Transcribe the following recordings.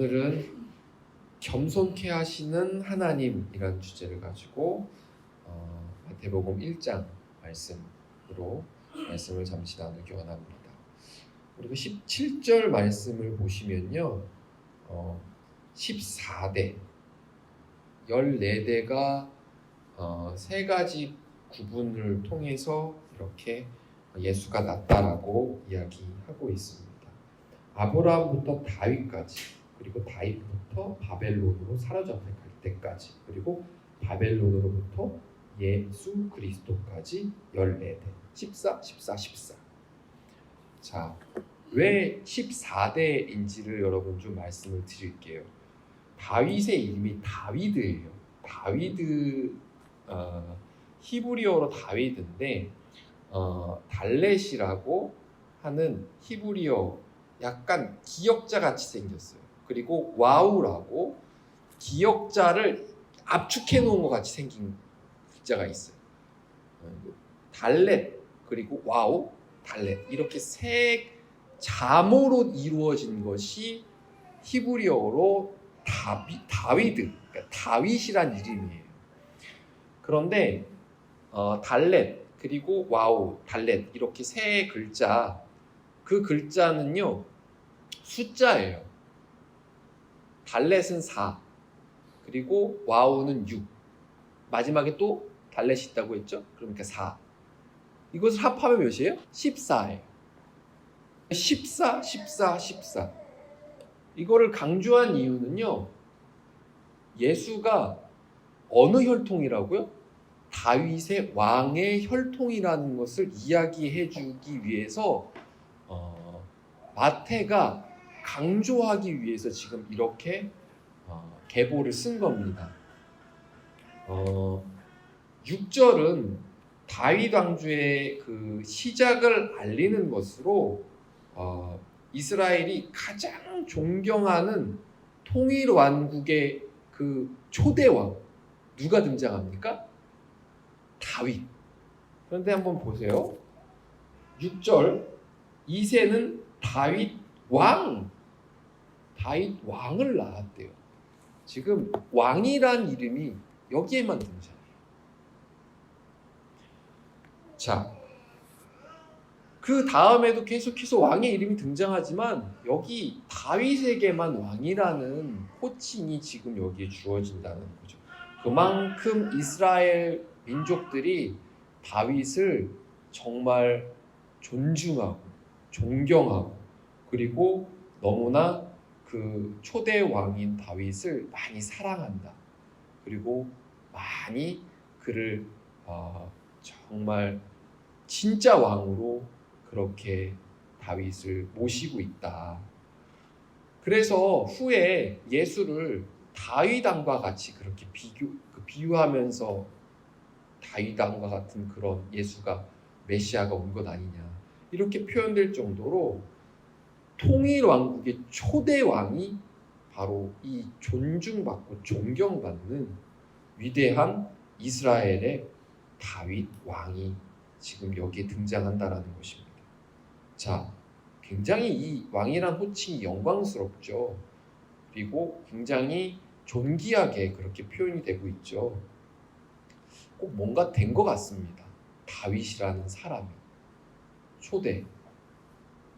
오늘은 겸손케 하시는 하나님이라는 주제를 가지고 마태복음 1장 말씀으로 말씀을 잠시 나누기 원합니다. 그리고 17절 말씀을 보시면요, 14대 14대가 세 가지 구분을 통해서 이렇게 예수가 났다라고 이야기하고 있습니다. 아브라함부터 다윗까지, 그리고 다윗부터 바벨론으로 사로잡힐 때까지, 그리고 바벨론으로부터 예수 그리스도까지 14대, 14, 14, 14. 자, 왜 14대인지를 여러분 좀 말씀을 드릴게요. 다윗의 이름이 다위드예요. 다위드, 히브리어로 다위드인데 달렛이라고 하는 히브리어 약간 기역자 같이 생겼어요. 그리고 와우라고 기역자를 압축해 놓은 것 같이 생긴 글자가 있어요. 달렛 그리고 와우, 달렛 이렇게 세 자모로 이루어진 것이 히브리어로 다위드, 그러니까 다윗이란 이름이에요. 그런데 달렛 그리고 와우, 달렛 이렇게 세 글자, 그 글자는요 숫자예요. 달렛은 4, 그리고 와우는 6, 마지막에 또 달렛이 있다고 했죠? 그러니까 4. 이것을 합하면 몇이에요? 14예요. 14, 14, 14. 이거를 강조한 이유는요, 예수가 어느 혈통이라고요? 다윗의 왕의 혈통이라는 것을 이야기해 주기 위해서 마태가 강조하기 위해서 지금 이렇게 계보를 쓴 겁니다. 6절은 다윗 왕조의 그 시작을 알리는 것으로 이스라엘이 가장 존경하는 통일 왕국의 그 초대왕, 누가 등장합니까? 다윗. 그런데 한번 보세요. 6절, 이새는 다윗 왕을 낳았대요. 지금 왕이란 이름이 여기에만 등장해요. 자, 그 다음에도 계속해서 왕의 이름이 등장하지만 여기 다윗에게만 왕이라는 호칭이 지금 여기에 주어진다는 거죠. 그만큼 이스라엘 민족들이 다윗을 정말 존중하고 존경하고, 그리고 너무나 그 초대 왕인 다윗을 많이 사랑한다. 그리고 많이 그를 정말 진짜 왕으로 그렇게 다윗을 모시고 있다. 그래서 후에 예수를 다윗 왕과 같이 그렇게 비유하면서 다윗 왕과 같은 그런 예수가 메시아가 온 것 아니냐, 이렇게 표현될 정도로 통일 왕국의 초대 왕이 바로 이 존중받고 존경받는 위대한 이스라엘의 다윗 왕이 지금 여기에 등장한다라는 것입니다. 자, 굉장히 이 왕이란 호칭이 영광스럽죠. 그리고 굉장히 존귀하게 그렇게 표현이 되고 있죠. 꼭 뭔가 된 것 같습니다. 다윗이라는 사람이 초대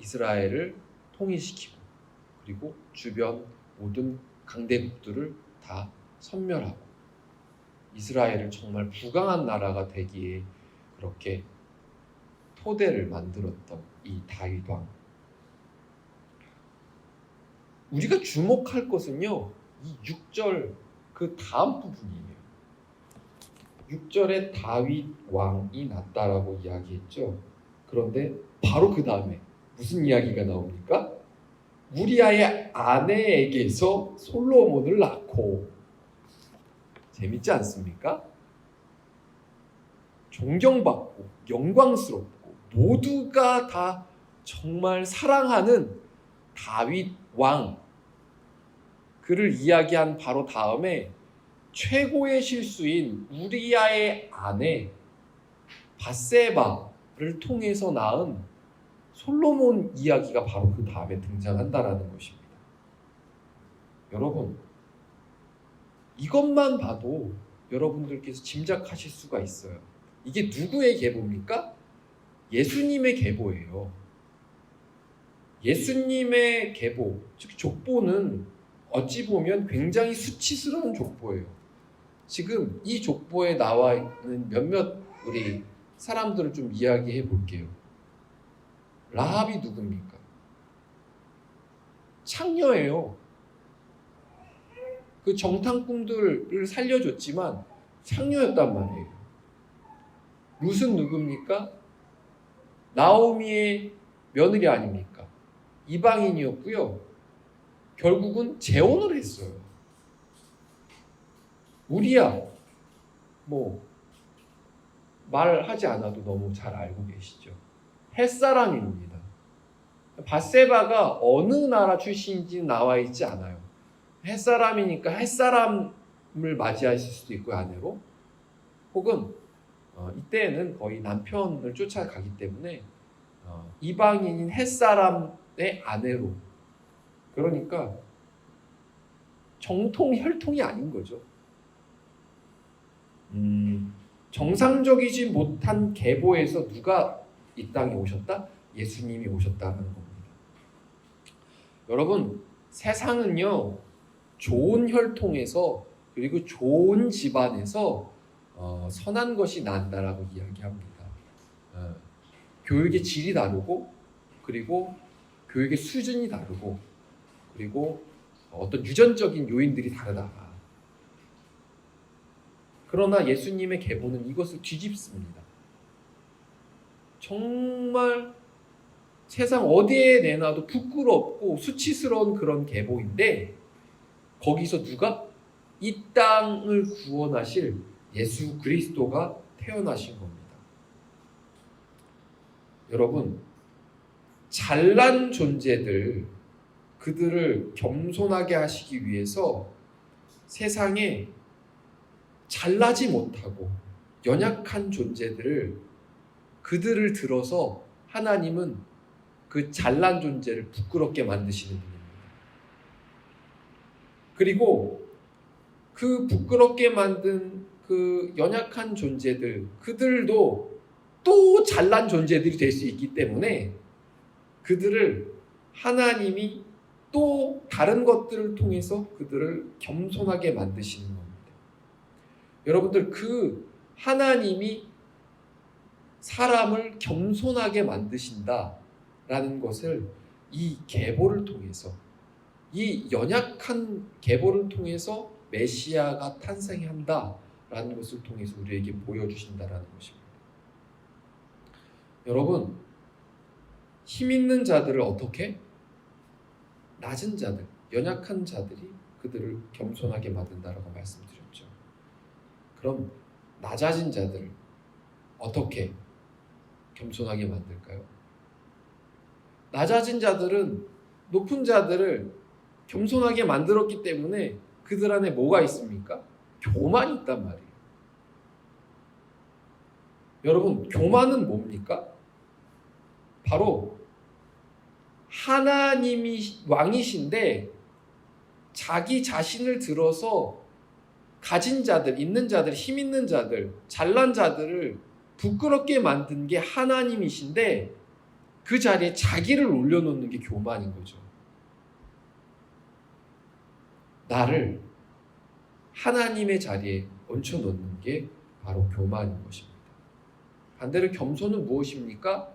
이스라엘을 통일시키고, 그리고 주변 모든 강대국들을 다 섬멸하고 이스라엘을 정말 부강한 나라가 되기에 그렇게 토대를 만들었던 이 다윗 왕. 우리가 주목할 것은요, 이 6절 그 다음 부분이에요. 6절에 다윗 왕이 났다라고 이야기했죠. 그런데 바로 그 다음에 무슨 이야기가 나옵니까? 우리아의 아내에게서 솔로몬을 낳고. 재밌지 않습니까? 존경받고 영광스럽고 모두가 다 정말 사랑하는 다윗 왕, 그를 이야기한 바로 다음에 최고의 실수인 우리아의 아내 밧세바를 통해서 낳은 솔로몬 이야기가 바로 그 다음에 등장한다라는 것입니다. 여러분, 이것만 봐도 여러분들께서 짐작하실 수가 있어요. 이게 누구의 계보입니까? 예수님의 계보예요. 예수님의 계보, 즉 족보는 어찌 보면 굉장히 수치스러운 족보예요. 지금 이 족보에 나와 있는 몇몇 우리 사람들을 좀 이야기해 볼게요. 라합이 누굽니까? 창녀예요. 그 정탐꾼들을 살려줬지만 창녀였단 말이에요. 룻은 누굽니까? 나오미의 며느리 아닙니까? 이방인이었고요. 결국은 재혼을 했어요. 우리야 뭐 말하지 않아도 너무 잘 알고 계시죠. 햇사람입니다. 밧세바가 어느 나라 출신인지 나와 있지 않아요. 햇사람이니까 햇사람을 맞이하실 수도 있고요, 아내로. 혹은 이때는 거의 남편을 쫓아가기 때문에 이방인인 햇사람의 아내로. 그러니까 정통 혈통이 아닌 거죠. 정상적이지 못한 계보에서 누가 이 땅에 오셨다? 예수님이 오셨다는 겁니다. 여러분, 세상은요, 좋은 혈통에서 그리고 좋은 집안에서 선한 것이 난다라고 이야기합니다. 교육의 질이 다르고, 그리고 교육의 수준이 다르고, 그리고 어떤 유전적인 요인들이 다르다. 그러나 예수님의 계보는 이것을 뒤집습니다. 정말 세상 어디에 내놔도 부끄럽고 수치스러운 그런 계보인데, 거기서 누가? 이 땅을 구원하실 예수 그리스도가 태어나신 겁니다. 여러분, 잘난 존재들, 그들을 겸손하게 하시기 위해서 세상에 잘나지 못하고 연약한 존재들을, 그들을 들어서 하나님은 그 잘난 존재를 부끄럽게 만드시는 분입니다. 그리고 그 부끄럽게 만든 그 연약한 존재들, 그들도 또 잘난 존재들이 될 수 있기 때문에 그들을 하나님이 또 다른 것들을 통해서 그들을 겸손하게 만드시는 겁니다. 여러분들, 그 하나님이 사람을 겸손하게 만드신다라는 것을 이 계보를 통해서, 이 연약한 계보를 통해서 메시아가 탄생한다라는 것을 통해서 우리에게 보여주신다라는 것입니다. 여러분, 힘 있는 자들을 어떻게? 낮은 자들, 연약한 자들이 그들을 겸손하게 만든다라고 말씀드렸죠. 그럼 낮아진 자들을 어떻게 겸손하게 만들까요? 낮아진 자들은 높은 자들을 겸손하게 만들었기 때문에 그들 안에 뭐가 있습니까? 교만이 있단 말이에요. 여러분, 교만은 뭡니까? 바로 하나님이 왕이신데 자기 자신을 들어서 가진 자들, 있는 자들, 힘 있는 자들, 잘난 자들을 부끄럽게 만든 게 하나님이신데 그 자리에 자기를 올려놓는 게 교만인 거죠. 나를 하나님의 자리에 얹혀놓는 게 바로 교만인 것입니다. 반대로 겸손은 무엇입니까?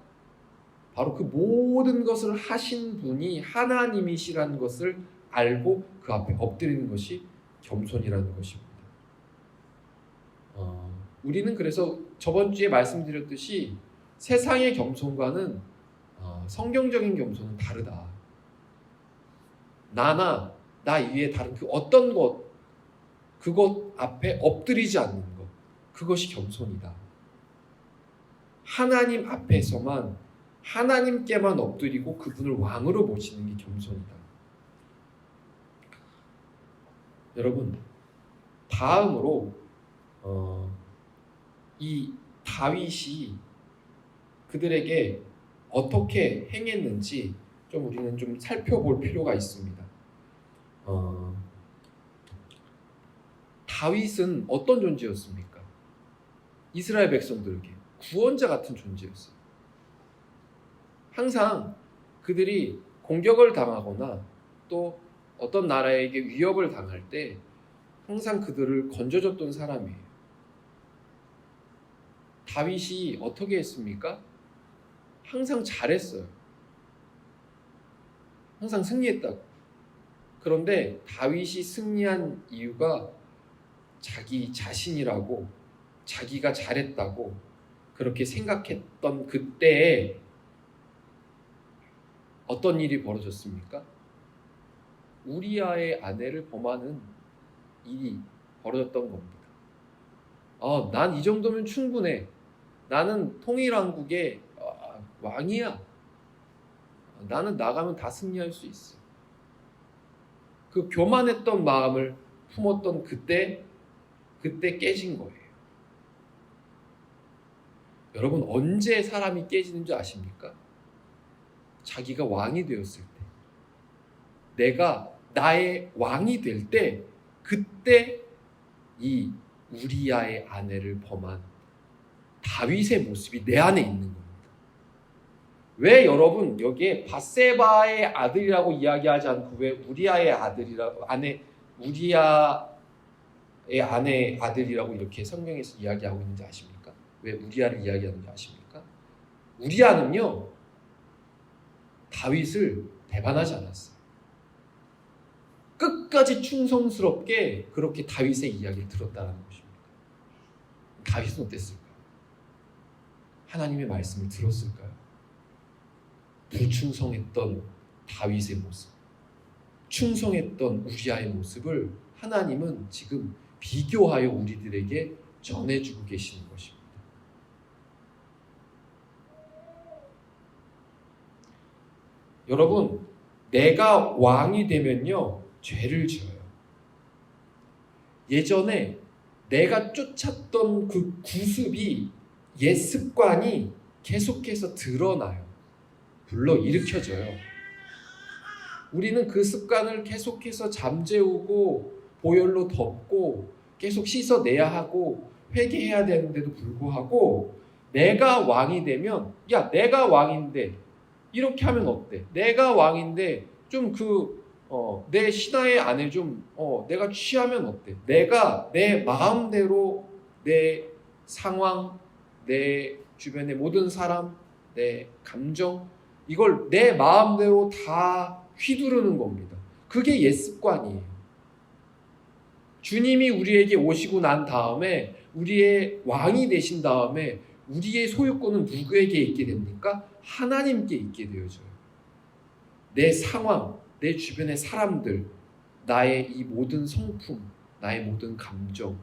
바로 그 모든 것을 하신 분이 하나님이시라는 것을 알고 그 앞에 엎드리는 것이 겸손이라는 것입니다. 우리는 그래서 저번 주에 말씀드렸듯이 세상의 겸손과는 성경적인 겸손은 다르다. 나나 나 이외에 다른 그 어떤 것, 그것 앞에 엎드리지 않는 것, 그것이 겸손이다. 하나님 앞에서만 하나님께만 엎드리고 그분을 왕으로 모시는 게 겸손이다. 여러분, 다음으로 이 다윗이 그들에게 어떻게 행했는지 좀 우리는 좀 살펴볼 필요가 있습니다. 다윗은 어떤 존재였습니까? 이스라엘 백성들에게 구원자 같은 존재였어요. 항상 그들이 공격을 당하거나 또 어떤 나라에게 위협을 당할 때 항상 그들을 건져줬던 사람이에요. 다윗이 어떻게 했습니까? 항상 잘했어요. 항상 승리했다고. 그런데 다윗이 승리한 이유가 자기 자신이라고, 자기가 잘했다고 그렇게 생각했던 그때에 어떤 일이 벌어졌습니까? 우리아의 아내를 범하는 일이 벌어졌던 겁니다. 난 이 정도면 충분해. 나는 통일왕국의 왕이야. 나는 나가면 다 승리할 수 있어. 그 교만했던 마음을 품었던 그때 깨진 거예요. 여러분, 언제 사람이 깨지는 줄 아십니까? 자기가 왕이 되었을 때, 내가 나의 왕이 될 때, 그때 이 우리아의 아내를 범한 다윗의 모습이 내 안에 있는 겁니다. 왜 여러분 여기에 밧세바의 아들이라고 이야기하지 않고 왜 우리아의 아들이라고 우리아의 아내 아들이라고 이렇게 성경에서 이야기하고 있는지 아십니까? 왜 우리아를 이야기하는지 아십니까? 우리아는요, 다윗을 배반하지 않았어요. 끝까지 충성스럽게 그렇게 다윗의 이야기를 들었다는 것입니다. 다윗은 어땠을까요? 하나님의 말씀을 들었을까요? 불충성했던 다윗의 모습, 충성했던 우리아의 모습을 하나님은 지금 비교하여 우리들에게 전해주고 계시는 것입니다. 여러분, 내가 왕이 되면요, 죄를 지어요. 예전에 내가 쫓았던 그 구습이, 옛 습관이 계속해서 드러나요. 불러일으켜져요. 우리는 그 습관을 계속해서 잠재우고 보혈로 덮고 계속 씻어내야 하고 회개해야 되는데도 불구하고 내가 왕이 되면, 야, 내가 왕인데 이렇게 하면 어때? 내가 왕인데 좀 내 신하의 안에 좀 내가 취하면 어때? 내가 내 마음대로 내 상황, 내 주변의 모든 사람, 내 감정, 이걸 내 마음대로 다 휘두르는 겁니다. 그게 옛 습관이에요. 주님이 우리에게 오시고 난 다음에, 우리의 왕이 되신 다음에 우리의 소유권은 누구에게 있게 됩니까? 하나님께 있게 되어져요. 내 상황, 내 주변의 사람들, 나의 이 모든 성품, 나의 모든 감정,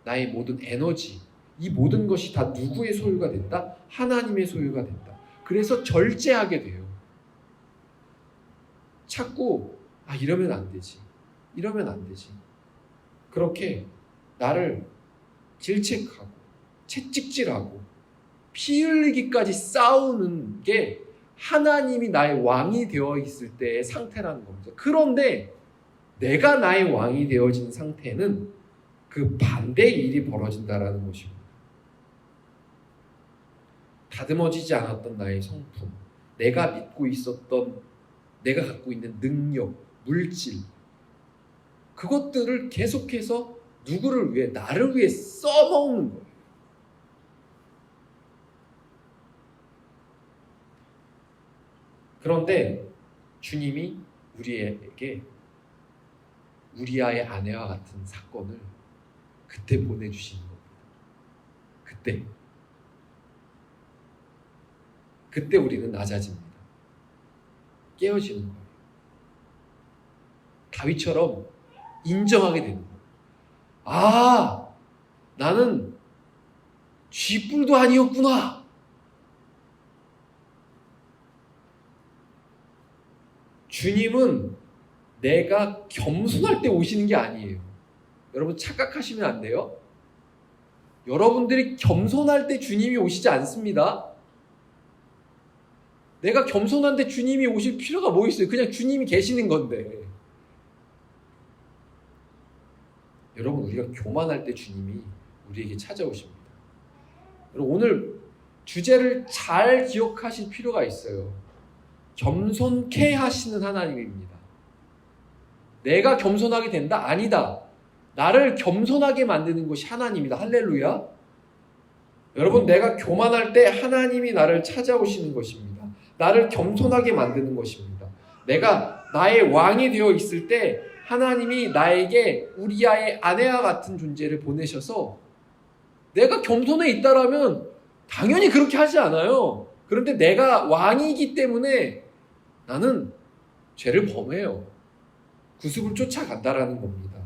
나의 모든 에너지, 이 모든 것이 다 누구의 소유가 된다? 하나님의 소유가 된다. 그래서 절제하게 돼요. 자꾸 이러면 안 되지, 이러면 안 되지, 그렇게 나를 질책하고 채찍질하고 피 흘리기까지 싸우는 게 하나님이 나의 왕이 되어 있을 때의 상태라는 겁니다. 그런데 내가 나의 왕이 되어진 상태는 그 반대의 일이 벌어진다라는 것입니다. 다듬어지지 않았던 나의 성품, 내가 믿고 있었던, 내가 갖고 있는 능력, 물질, 그것들을 계속해서 누구를 위해? 나를 위해 써먹는 거예요. 그런데 주님이 우리에게 우리아의 아내와 같은 사건을 그때 보내주시는 겁니다. 그때 우리는 낮아집니다. 깨어지는 거예요. 다윗처럼 인정하게 되는 거예요. 나는 쥐뿔도 아니었구나. 주님은 내가 겸손할 때 오시는 게 아니에요. 여러분, 착각하시면 안 돼요. 여러분들이 겸손할 때 주님이 오시지 않습니다. 내가 겸손한데 주님이 오실 필요가 뭐 있어요? 그냥 주님이 계시는 건데. 여러분, 우리가 교만할 때 주님이 우리에게 찾아오십니다. 여러분, 오늘 주제를 잘 기억하실 필요가 있어요. 겸손케 하시는 하나님입니다. 내가 겸손하게 된다? 아니다. 나를 겸손하게 만드는 것이 하나님이다. 할렐루야. 여러분, 내가 교만할 때 하나님이 나를 찾아오시는 것입니다. 나를 겸손하게 만드는 것입니다. 내가 나의 왕이 되어 있을 때 하나님이 나에게 우리아의 아내와 같은 존재를 보내셔서 내가 겸손해 있다라면 당연히 그렇게 하지 않아요. 그런데 내가 왕이기 때문에 나는 죄를 범해요. 구습을 쫓아간다라는 겁니다.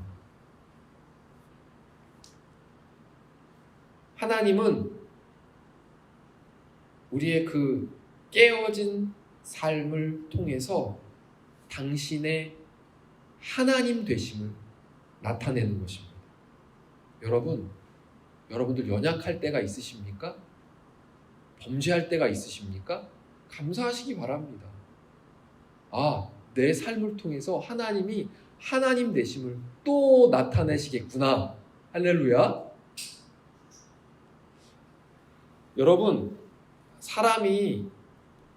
하나님은 우리의 그 깨어진 삶을 통해서 당신의 하나님 되심을 나타내는 것입니다. 여러분들 연약할 때가 있으십니까? 범죄할 때가 있으십니까? 감사하시기 바랍니다. 내 삶을 통해서 하나님이 하나님 되심을 또 나타내시겠구나. 할렐루야. 여러분, 사람이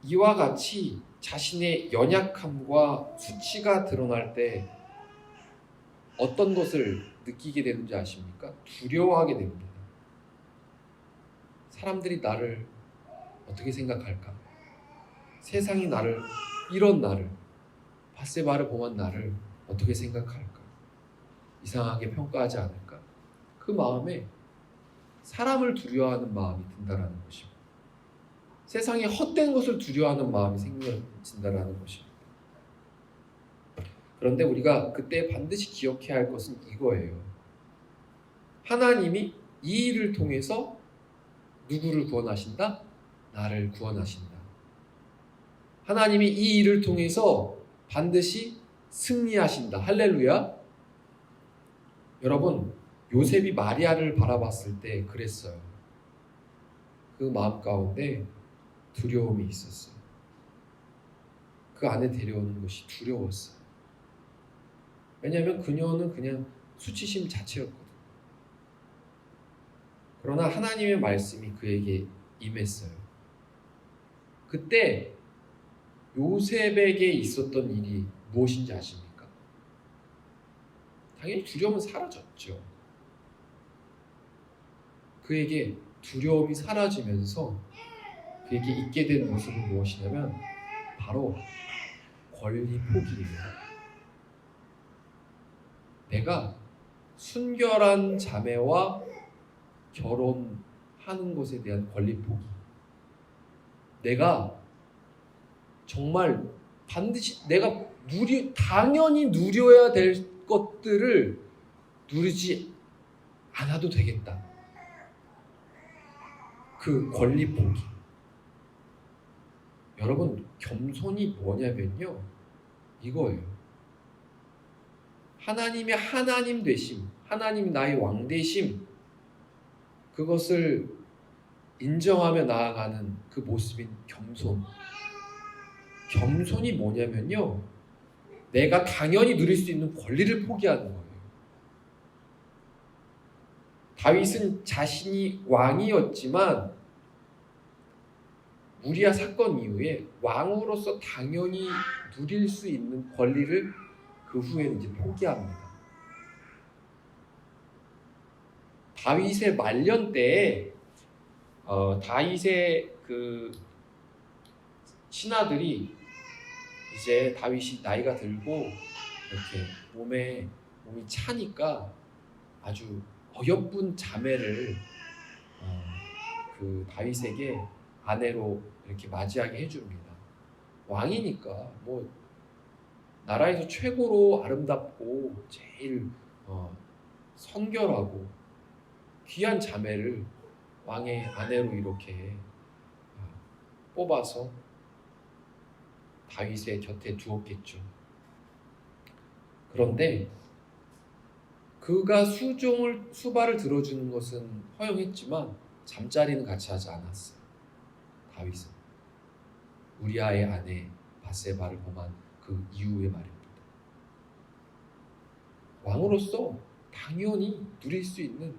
이와 같이 자신의 연약함과 수치가 드러날 때 어떤 것을 느끼게 되는지 아십니까? 두려워하게 됩니다. 사람들이 나를 어떻게 생각할까? 세상이 이런 나를, 밧세바를 범한 나를 어떻게 생각할까? 이상하게 평가하지 않을까? 그 마음에 사람을 두려워하는 마음이 든다라는 것입니다. 세상에 헛된 것을 두려워하는 마음이 생겨진다라는 것입니다. 그런데 우리가 그때 반드시 기억해야 할 것은 이거예요. 하나님이 이 일을 통해서 누구를 구원하신다? 나를 구원하신다. 하나님이 이 일을 통해서 반드시 승리하신다. 할렐루야. 여러분, 요셉이 마리아를 바라봤을 때 그랬어요. 그 마음 가운데 두려움이 있었어요. 그 안에 데려오는 것이 두려웠어요. 왜냐하면 그녀는 그냥 수치심 자체였거든요. 그러나 하나님의 말씀이 그에게 임했어요. 그때 요셉에게 있었던 일이 무엇인지 아십니까? 당연히 두려움은 사라졌죠. 그에게 두려움이 사라지면서 그에게 있게 된 모습은 무엇이냐면 바로 권리 포기예요. 내가 순결한 자매와 결혼하는 것에 대한 권리 포기. 내가 정말 반드시 내가 당연히 누려야 될 것들을 누리지 않아도 되겠다. 그 권리 포기. 여러분, 겸손이 뭐냐면요, 이거예요. 하나님의 하나님 되심, 하나님이 나의 왕 되심, 그것을 인정하며 나아가는 그 모습인 겸손. 겸손이 뭐냐면요, 내가 당연히 누릴 수 있는 권리를 포기하는 거예요. 다윗은 자신이 왕이었지만 우리아 사건 이후에 왕으로서 당연히 누릴 수 있는 권리를 그 후에는 이제 포기합니다. 다윗의 말년 때에 다윗의 그 신하들이 이제 다윗이 나이가 들고 이렇게 몸이 차니까 아주 어여쁜 자매를 그 다윗에게 아내로 이렇게 맞이하게 해줍니다. 왕이니까 뭐 나라에서 최고로 아름답고 제일 선결하고 귀한 자매를 왕의 아내로 이렇게 뽑아서 다윗의 곁에 두었겠죠. 그런데 그가 수발을 들어주는 것은 허용했지만 잠자리는 같이 하지 않았어요. 다윗은 우리아의 아내 밧세바를 범한 그 이후의 말입니다. 왕으로서 당연히 누릴 수 있는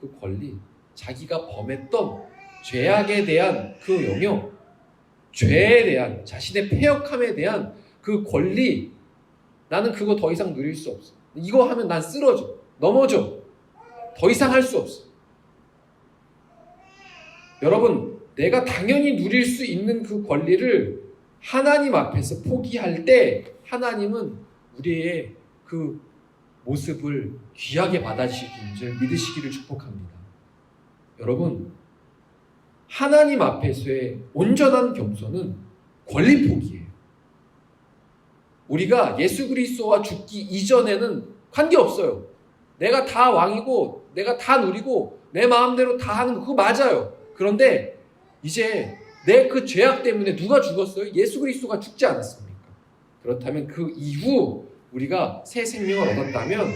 그 권리, 자기가 범했던 죄악에 대한 그 영역, 죄에 대한 자신의 패역함에 대한 그 권리, 나는 그거 더 이상 누릴 수 없어. 이거 하면 난 쓰러져, 넘어져, 더 이상 할 수 없어. 여러분, 내가 당연히 누릴 수 있는 그 권리를 하나님 앞에서 포기할 때 하나님은 우리의 그 모습을 귀하게 받아주시는 줄 믿으시기를 축복합니다. 여러분, 하나님 앞에서의 온전한 겸손은 권리 포기예요. 우리가 예수 그리스도와 죽기 이전에는 관계없어요. 내가 다 왕이고 내가 다 누리고 내 마음대로 다 하는 거 그거 맞아요. 그런데 이제 내 그 죄악 때문에 누가 죽었어요? 예수 그리스도가 죽지 않았습니까? 그렇다면 그 이후 우리가 새 생명을 얻었다면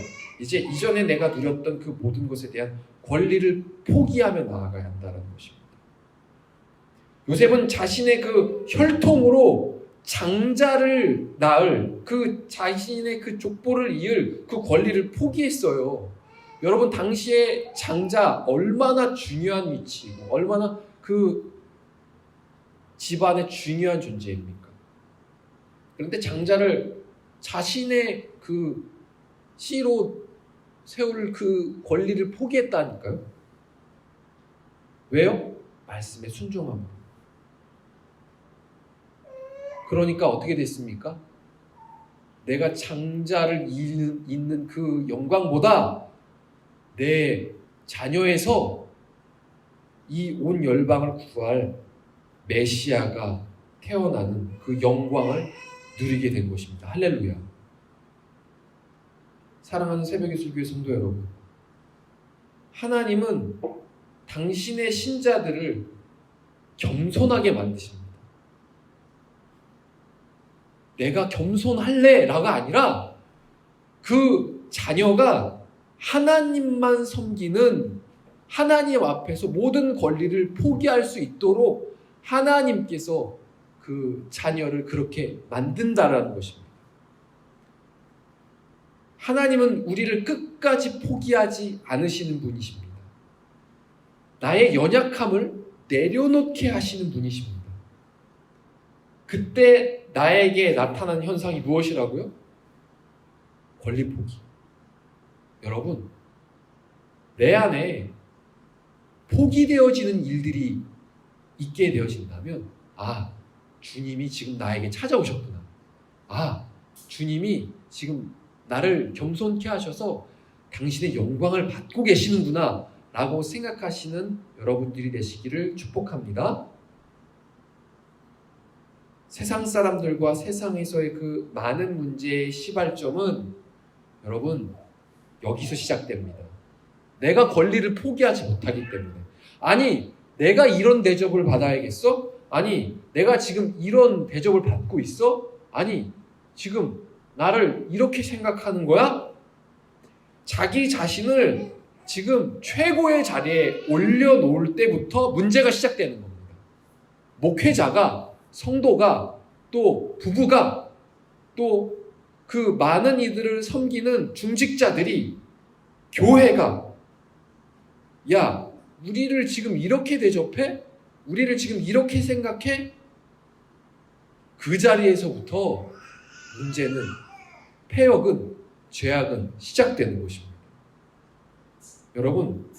이제 이전에 내가 누렸던 그 모든 것에 대한 권리를 포기하며 나아가야 한다는 것입니다. 요셉은 자신의 그 혈통으로 장자를 낳을 그 자신의 그 족보를 이을 그 권리를 포기했어요. 여러분, 당시에 장자 얼마나 중요한 위치이고 얼마나 그 집안의 중요한 존재입니까? 그런데 장자를 자신의 그 씨로 세울 그 권리를 포기했다니까요. 왜요? 말씀에 순종함으로. 그러니까 어떻게 됐습니까? 내가 장자를 잇는 그 영광보다 내 자녀에서 이 온 열방을 구할 메시아가 태어나는 그 영광을 누리게 된 것입니다. 할렐루야. 사랑하는 새벽의 술교회 성도 여러분, 하나님은 당신의 신자들을 겸손하게 만드십니다. 내가 겸손할래 라가 아니라 그 자녀가 하나님만 섬기는, 하나님 앞에서 모든 권리를 포기할 수 있도록 하나님께서 그 자녀를 그렇게 만든다라는 것입니다. 하나님은 우리를 끝까지 포기하지 않으시는 분이십니다. 나의 연약함을 내려놓게 하시는 분이십니다. 그때 나에게 나타난 현상이 무엇이라고요? 권리 포기. 여러분, 내 안에 포기되어지는 일들이 있게 되어진다면, 아, 주님이 지금 나에게 찾아오셨구나. 아, 주님이 지금 나를 겸손케 하셔서 당신의 영광을 받고 계시는구나 라고 생각하시는 여러분들이 되시기를 축복합니다. 세상 사람들과 세상에서의 그 많은 문제의 시발점은 여러분 여기서 시작됩니다. 내가 권리를 포기하지 못하기 때문에. 아니, 내가 이런 대접을 받아야겠어? 아니, 내가 지금 이런 대접을 받고 있어? 아니, 지금 나를 이렇게 생각하는 거야? 자기 자신을 지금 최고의 자리에 올려놓을 때부터 문제가 시작되는 겁니다. 목회자가, 성도가, 또 부부가, 또 그 많은 이들을 섬기는 중직자들이, 교회가, 야, 우리를 지금 이렇게 대접해? 우리를 지금 이렇게 생각해? 그 자리에서부터 문제는, 패역은, 죄악은 시작되는 것입니다. 여러분,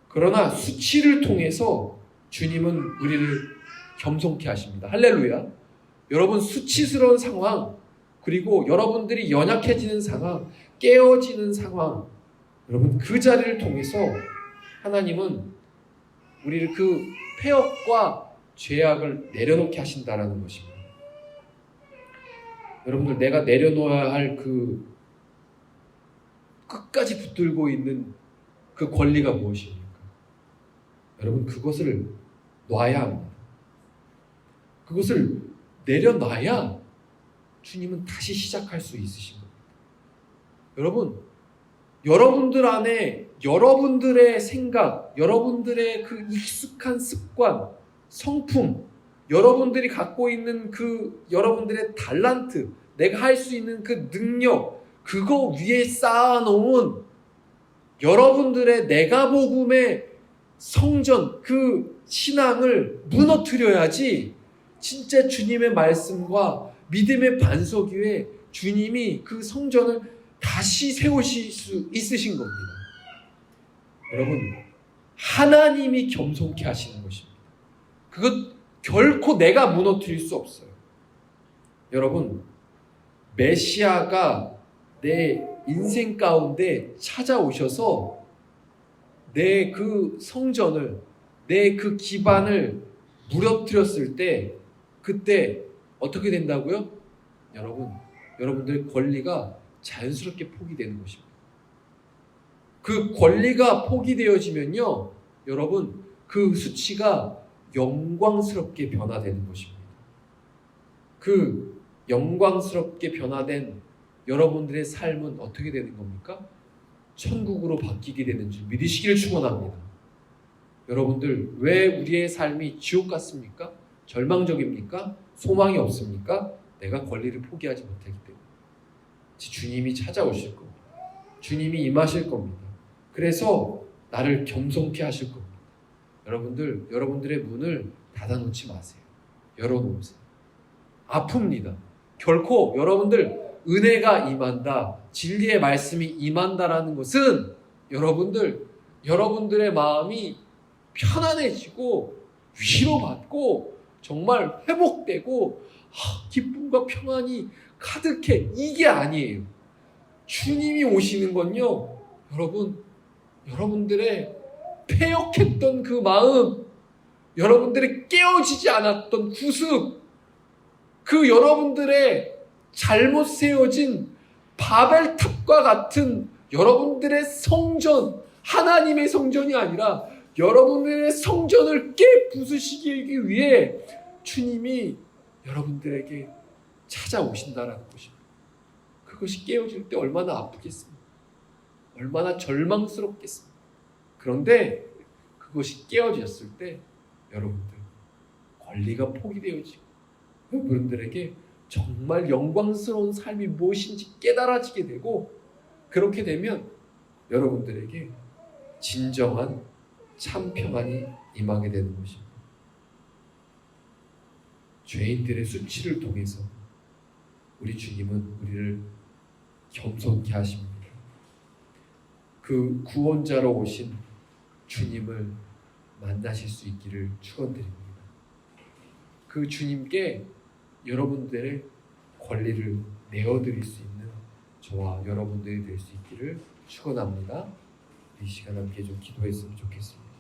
그러나 수치를 통해서 주님은 우리를 겸손케 하십니다. 할렐루야. 여러분, 수치스러운 상황, 그리고 여러분들이 연약해지는 상황, 깨어지는 상황, 여러분 그 자리를 통해서 하나님은 우리를 그 패역과 죄악을 내려놓게 하신다라는 것입니다. 여러분들, 내가 내려놓아야 할 그 끝까지 붙들고 있는 그 권리가 무엇입니까? 여러분, 그것을 놔야 합니다. 그것을 내려놔야 주님은 다시 시작할 수 있으신 겁니다. 여러분, 여러분들 안에 여러분들의 생각, 여러분들의 그 익숙한 습관, 성품, 여러분들이 갖고 있는 그 여러분들의 달란트, 내가 할 수 있는 그 능력, 그거 위에 쌓아놓은 여러분들의 내가복음의 성전, 그 신앙을 무너뜨려야지 진짜 주님의 말씀과 믿음의 반석 위에 주님이 그 성전을 다시 세우실 수 있으신 겁니다. 여러분, 하나님이 겸손케 하시는 것입니다. 그것 결코 내가 무너뜨릴 수 없어요. 여러분, 메시아가 내 인생 가운데 찾아오셔서 내 그 성전을, 내 그 기반을 무너뜨렸을 때 그때 어떻게 된다고요? 여러분들의 권리가 자연스럽게 포기되는 것입니다. 그 권리가 포기되어지면요, 여러분, 그 수치가 영광스럽게 변화되는 것입니다. 그 영광스럽게 변화된 여러분들의 삶은 어떻게 되는 겁니까? 천국으로 바뀌게 되는 줄 믿으시기를 축원합니다. 여러분들, 왜 우리의 삶이 지옥 같습니까? 절망적입니까? 소망이 없습니까? 내가 권리를 포기하지 못하기 때문에. 주님이 찾아오실 겁니다. 주님이 임하실 겁니다. 그래서 나를 겸손케 하실 겁니다. 여러분들, 여러분들의 문을 닫아놓지 마세요. 열어놓으세요. 아픕니다. 결코 여러분들 은혜가 임한다, 진리의 말씀이 임한다라는 것은 여러분들의 마음이 편안해지고 위로받고 정말 회복되고 기쁨과 평안이 가득해, 이게 아니에요. 주님이 오시는 건요, 여러분들의 패역했던 그 마음, 여러분들의 깨어지지 않았던 구습, 그 여러분들의 잘못 세워진 바벨탑과 같은 여러분들의 성전, 하나님의 성전이 아니라 여러분들의 성전을 깨부수시기 위해 주님이 여러분들에게 찾아오신다라는 것입니다. 그것이 깨어질 때 얼마나 아프겠습니까? 얼마나 절망스럽겠습니까? 그런데 그것이 깨어졌을 때 여러분들 권리가 포기되어지고 여러분들에게 정말 영광스러운 삶이 무엇인지 깨달아지게 되고, 그렇게 되면 여러분들에게 진정한 참 평안이 임하게 되는 것입니다. 죄인들의 수치를 통해서 우리 주님은 우리를 겸손케 하십니다. 그 구원자로 오신 주님을 만나실 수 있기를 축원드립니다. 그 주님께 여러분들의 권리를 내어드릴 수 있는 저와 여러분들이 될 수 있기를 축원합니다. 이 시간 함께 좀 기도했으면 좋겠습니다.